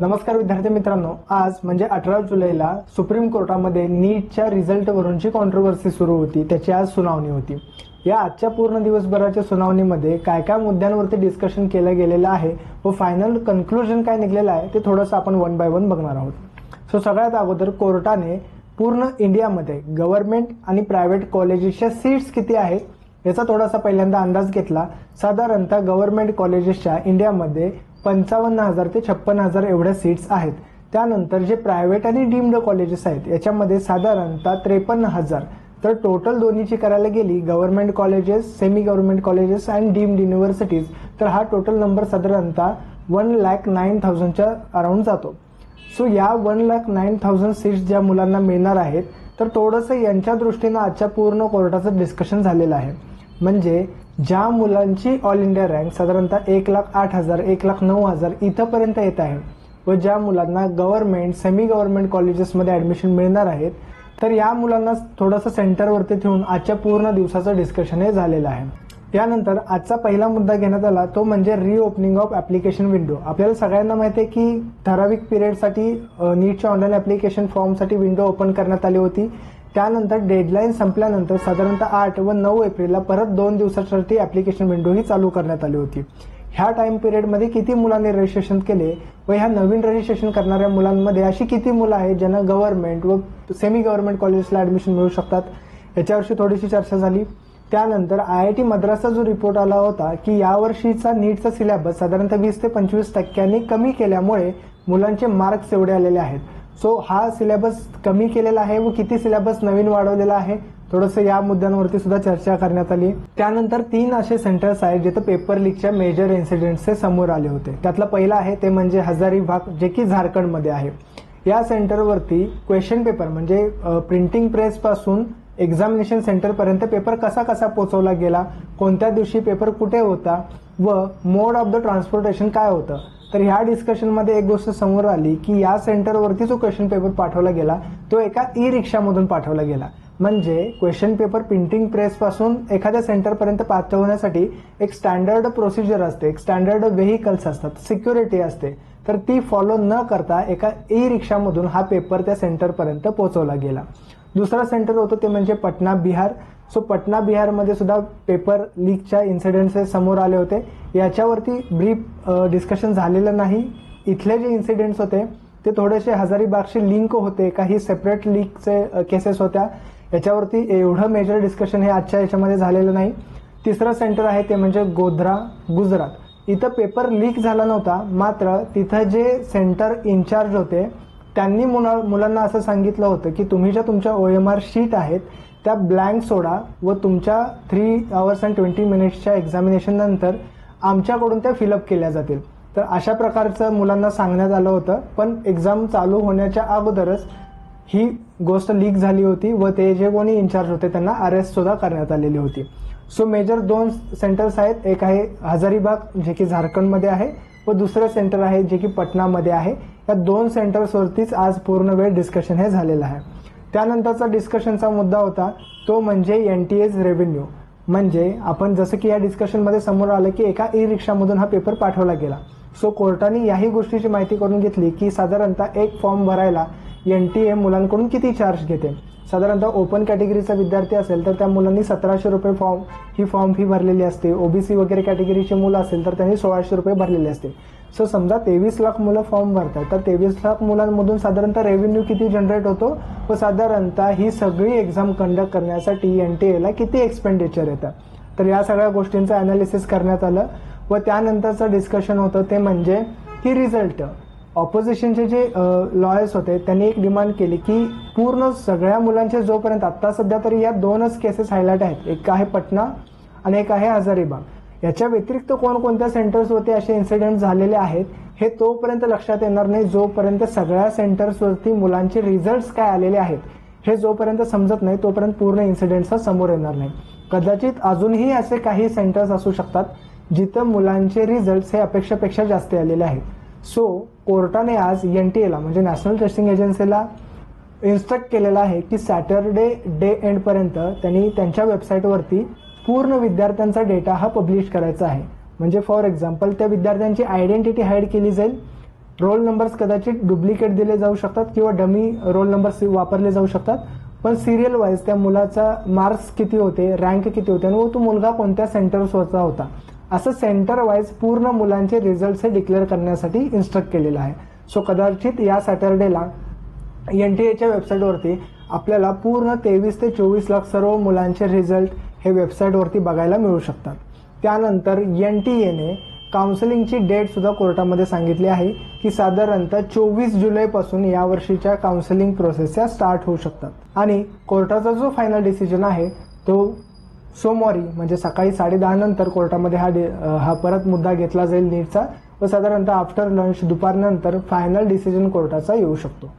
नमस्कार विद्यार्थी मित्रांनो, आज म्हणजे 18 जुलैला सुप्रीम कोर्टामध्ये नीटच्या रिझल्टवरूनची कॉन्ट्रोवर्सी सुरू होती. त्याची आज सुनावणी होती. या आजच्या पूर्ण दिवसभराच्या सुनावणीमध्ये काय काय मुद्द्यांवरती डिस्कशन केलं गेलेलं आहे व फायनल कन्क्लुजन काय निघलेलं आहे ते थोडंसं आपण वन बाय वन बघणार आहोत. सगळ्यात अगोदर कोर्टाने पूर्ण इंडियामध्ये गव्हर्नमेंट आणि प्रायव्हेट कॉलेजेसच्या सीट्स किती आहेत याचा थोडासा पहिल्यांदा अंदाज घेतला. साधारणतः गव्हर्नमेंट कॉलेजेसच्या इंडियामध्ये 55,000 ते 56,000 एवढ्या सीट्स आहेत. त्यानंतर जे प्रायव्हेट आणि डीम्ड कॉलेजेस आहेत याच्यामध्ये साधारणतः 53,000. तर टोटल दोन्हीची करायला गेली government colleges, semi government colleges and deemed universities, तर हा टोटल नंबर साधारणतः 1,09,000च्या अराउंड जातो. या 1,09,000 सीट्स ज्या मुलांना मिळणार आहेत तर थोडंसं यांच्या दृष्टीनं आजच्या पूर्ण कोर्टाचं डिस्कशन झालेलं आहे. म्हणजे ज्या मुलांची ऑल इंडिया रँक साधारणतः 1,08,000, 1,09,000 इथंपर्यंत येत आहे व ज्या मुलांना गव्हर्नमेंट, सेमी गव्हर्नमेंट कॉलेजेसमध्ये ॲडमिशन मिळणार आहेत तर या मुलांना थोडंसं सेंटरवरती ठेवून आजच्या पूर्ण दिवसाचं डिस्कशन हे झालेलं आहे. यानंतर आजचा पहिला मुद्दा घेण्यात आला तो म्हणजे रिओपनिंग ऑफ ॲप्लिकेशन विंडो. आपल्याला सगळ्यांना माहिती आहे की ठराविक पिरियडसाठी नीटच्या ऑनलाईन ॲप्लिकेशन फॉर्मसाठी विंडो ओपन करण्यात आली होती. त्यानंतर डेडलाईन संपल्यानंतर साधारणतः 8 व 9 एप्रिलला परत 2 दिवसासाठी ॲप्लिकेशन विंडो ही चालू करण्यात आली होती. ह्या टाइम पिरियडमध्ये किती मुलांनी रजिस्ट्रेशन केले व ह्या नवीन रजिस्ट्रेशन करणाऱ्या मुलांमध्ये अशी किती मुलं आहेत ज्यांना गव्हर्नमेंट व सेमी गव्हर्नमेंट कॉलेजला ॲडमिशन मिळू शकतात याच्यावरची थोडीशी चर्चा झाली. त्यानंतर IIT मद्रासचा जो रिपोर्ट आला होता की यावर्षीचा नीटचा सिलेबस साधारणतः 20 ते 25% कमी केल्यामुळे मुलांचे मार्क्स एवढे आलेले आहेत. हा सिलेबस कमी केलेला आहे व किती सिलेबस नवीन वाढवलेला आहे थोडंसं या मुद्द्यांवरती सुद्धा चर्चा करण्यात आली. त्यानंतर 3 असे सेंटर्स आहेत जिथे पेपर लीकच्या मेजर इन्सिडेंट्स समोर आले होते. त्यातलं पहिलं आहे ते म्हणजे हजारीबाग, जे की झारखंडमध्ये आहे. या सेंटरवरती क्वेश्चन पेपर म्हणजे प्रिंटिंग प्रेस पासून एक्झामिनेशन सेंटरपर्यंत पेपर कसा पोहोचवला गेला, कोणत्या दिवशी पेपर कुठे होता व मोड ऑफ द ट्रान्सपोर्टेशन काय होतं. तर ह्या डिस्कशनमध्ये एक गोष्ट समोर आली की या सेंटरवरती जो क्वेश्चन पेपर पाठवला गेला तो एका ई-रिक्षामधून पाठवला गेला. म्हणजे क्वेश्चन पेपर प्रिंटिंग प्रेस पासून एखाद्या सेंटरपर्यंत पाठवण्यासाठी एक स्टँडर्ड प्रोसिजर असते, एक स्टँडर्ड व्हेकल्स असतात, सिक्युरिटी असते, तर ती फॉलो न करता एका ई-रिक्षामधून हा पेपर त्या सेंटरपर्यंत पोहोचवला गेला. दुसरा सेंटर होतं ते म्हणजे पटना बिहार. पटना बिहारमध्ये सुद्धा पेपर लीकच्या इन्सिडेंट्स समोर आले होते. याच्यावरती ब्रीफ डिस्कशन झालेलं नाही. इथले जे इन्सिडेंट्स होते ते थोडेसे हजारीबागशी लिंक होते, काही सेपरेट लीकचे केसेस होत्या. याच्यावरती एवढं मेजर डिस्कशन हे आजच्या याच्यामध्ये झालेलं नाही. तिसरं सेंटर आहे ते म्हणजे गोध्रा, गुजरात. इथं पेपर लीक झाला नव्हता, मात्र तिथं जे सेंटर इन्चार्ज होते त्यांनी मुलांना असं सांगितलं होतं की तुम्ही ज्या तुमच्या OMR शीट आहेत त्या ब्लँक सोडा व तुमच्या 3 hours and 20 minutesच्या एक्झामिनेशन नंतर आमच्याकडून त्या फिलअप केल्या जातील. तर अशा प्रकारचं मुलांना सांगण्यात आलं होतं. पण एक्झाम चालू होण्याच्या अगोदरच ही गोष्ट लीक झाली होती व ते जे कोणी इन्चार्ज होते त्यांना अरेस्ट सुद्धा करण्यात आलेली होती. मेजर 2 सेंटर्स आहेत. एक आहे हजारीबाग जे की झारखंडमध्ये आहे व दुसरं सेंटर आहे जे की पटनामध्ये आहे. या 2 सेंटर्सवरतीच आज पूर्ण वेळ डिस्कशन हे झालेलं आहे. त्यानंतरचा डिस्कशनचा मुद्दा होता तो म्हणजे NTA's रेव्हेन्यू. म्हणजे आपण जसं की या डिस्कशनमध्ये समोर आलं की एका ई-रिक्षामधून हा पेपर पाठवला गेला. कोर्टाने याही गोष्टीची माहिती करून घेतली की साधारणतः एक फॉर्म भरायला NTA मुलांकडून किती चार्ज घेते. साधारणतः ओपन कॅटेगरीचा विद्यार्थी असेल तर त्या मुलांनी 1,700 रुपये फॉर्म फी भरलेली असते. OBC वगैरे कॅटेगरीचे मुलं असेल तर त्यांनी 1,600 रुपये भरलेले असते. समजा 23 लाख मुलं फॉर्म भरतात तर 23 लाख मुलांमधून साधारणतः रेव्हेन्यू किती जनरेट होतो व साधारणतः ही सगळी एक्झाम कंडक्ट करण्यासाठी NTAला किती एक्सपेंडिचर येतं. तर या सगळ्या गोष्टींचं अनालिसिस करण्यात आलं व त्यानंतरचं डिस्कशन होतं ते म्हणजे की रिझल्ट. ऑपोजिशनचे जे लॉयर्स होते त्यांनी एक डिमांड केली की पूर्ण सगळ्या मुलांचे जोपर्यंत आत्ता सध्या तरी या 2च केसेस हायलाइट आहेत, एक आहे पटना आणि एक आहे हजारीबाग. याच्या व्यतिरिक्त कोणकोणत्या सेंटर्सवरती असे इन्सिडेंट झालेले आहेत हे तोपर्यंत लक्षात येणार नाही जोपर्यंत सगळ्या सेंटर्सवरती मुलांचे रिझल्ट्स काय आलेले आहेत हे जोपर्यंत समजत नाही तोपर्यंत पूर्ण इन्सिडेंट्स समोर येणार नाही. कदाचित अजूनही असे काही सेंटर्स असू शकतात जिथं मुलांचे रिझल्ट्स हे अपेक्षेपेक्षा जास्त आलेले आहेत. कोर्टाने आज NTAला म्हणजे नॅशनल टेस्टिंग एजन्सीला इन्स्ट्रक्ट केलेलं आहे की सॅटरडे डे एंडपर्यंत त्यांनी त्यांच्या वेबसाईटवरती पूर्ण विद्यार्थ्यांचा डेटा हा पब्लिश करायचा आहे. म्हणजे फॉर एक्झाम्पल त्या विद्यार्थ्यांची आयडेंटिटी हाईड केली जाईल, रोल नंबर्स कदाचित डुप्लिकेट दिले जाऊ शकतात किंवा डमी रोल नंबर्स वापरले जाऊ शकतात, पण सिरियल वाईज त्या मुलाचा मार्क्स किती होते, रँक किती होते आणि तो मुलगा कोणत्या सेंटर्सवरचा होता, असं सेंटर वाईज पूर्ण मुलांचे रिझल्ट हे डिक्लेअर करण्यासाठी इन्स्ट्रक्ट केलेलं आहे. सो कदाचित या सॅटर्डेला NTA वेबसाईटवरती आपल्याला पूर्ण 23 ते 24 लाख सर्व मुलांचे रिझल्ट हे वेबसाईटवरती बघायला मिळू शकतात. त्यानंतर NTAने काउन्सिलिंगची डेट सुद्धा कोर्टामध्ये सांगितली आहे की साधारणतः 24 जुलैपासून यावर्षीच्या काउन्सिलिंग प्रोसेसच्या स्टार्ट होऊ शकतात. आणि कोर्टाचा जो फायनल डिसिजन आहे तो सोमवारी म्हणजे सकाळी 10:30 नंतर कोर्टामध्ये हा परत मुद्दा घेतला जाईल नीटचा व साधारणतः आफ्टर लंच दुपारनंतर फायनल डिसिजन कोर्टाचा येऊ शकतो.